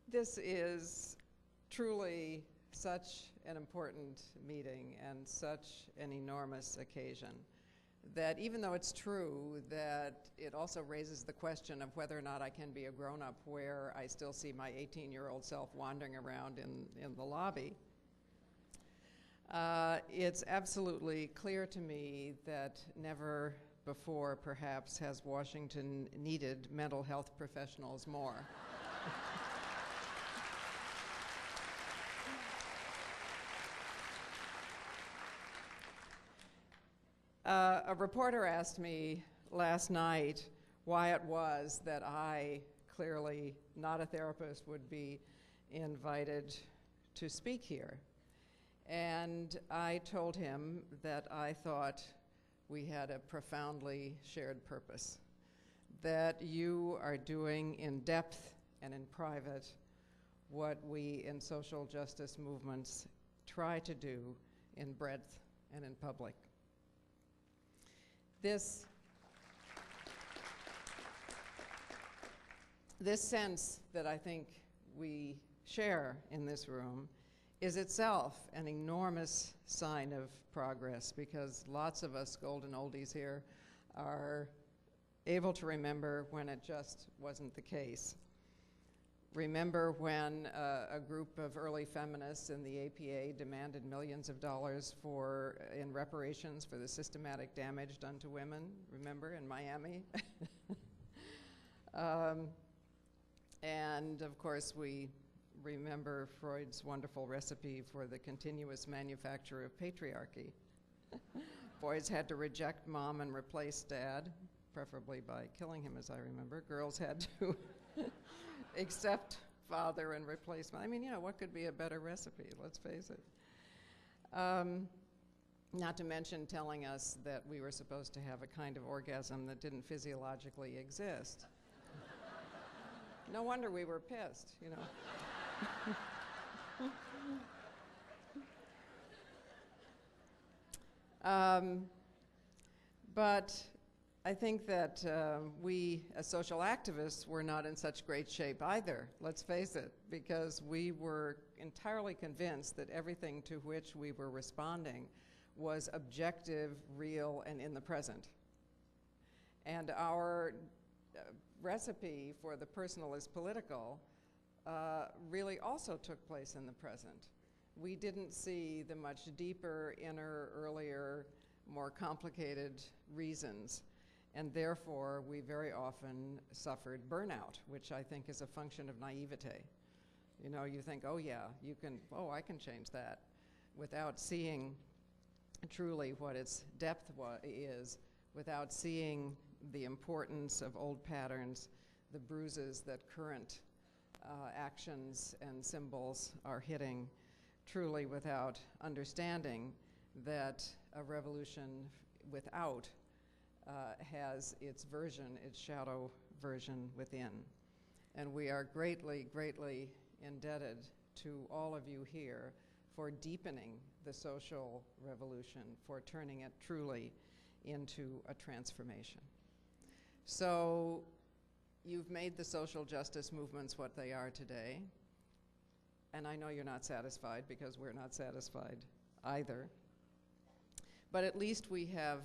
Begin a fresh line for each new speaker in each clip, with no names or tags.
This is truly such an important meeting and such an enormous occasion that even though it's true that it also raises the question of whether or not I can be a grown-up where I still see my 18-year-old self wandering around in the lobby, it's absolutely clear to me that never before perhaps has Washington needed mental health professionals more. A reporter asked me last night why it was that I, clearly not a therapist, would be invited to speak here. And I told him that I thought we had a profoundly shared purpose, that you are doing in depth and in private what we in social justice movements try to do in breadth and in public. This sense that I think we share in this room is itself an enormous sign of progress, because lots of us golden oldies here are able to remember when it just wasn't the case. Remember when a group of early feminists in the APA demanded millions of dollars in reparations for the systematic damage done to women, remember, in Miami? And of course, we remember Freud's wonderful recipe for the continuous manufacture of patriarchy. Boys had to reject mom and replace dad, preferably by killing him, as I remember. Girls had to accept father and replace mom. I mean, you know, what could be a better recipe? Let's face it. Not to mention telling us that we were supposed to have a kind of orgasm that didn't physiologically exist. No wonder we were pissed, you know. But I think that we, as social activists, were not in such great shape either, let's face it, because we were entirely convinced that everything to which we were responding was objective, real, and in the present. And our recipe for the personal is political really also took place in the present. We didn't see the much deeper, inner, earlier, more complicated reasons, and therefore we very often suffered burnout, which I think is a function of naivete. You know, you think, oh yeah, I can change that, without seeing truly what its depth is, without seeing the importance of old patterns, the bruises that current actions and symbols are hitting, truly without understanding that a revolution without has its version, its shadow version within. And we are greatly, greatly indebted to all of you here for deepening the social revolution, for turning it truly into a transformation. So you've made the social justice movements what they are today, and I know you're not satisfied, because we're not satisfied either. But at least we have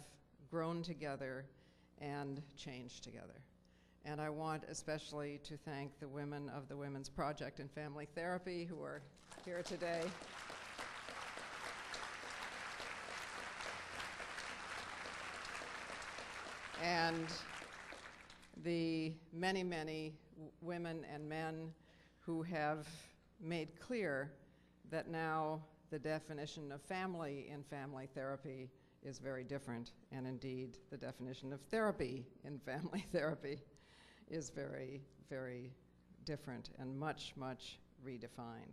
grown together and changed together. And I want especially to thank the women of the Women's Project in Family Therapy who are here today. And the many, many women and men who have made clear that now the definition of family in family therapy is very different, and indeed the definition of therapy in family therapy is very, very different and much, much redefined.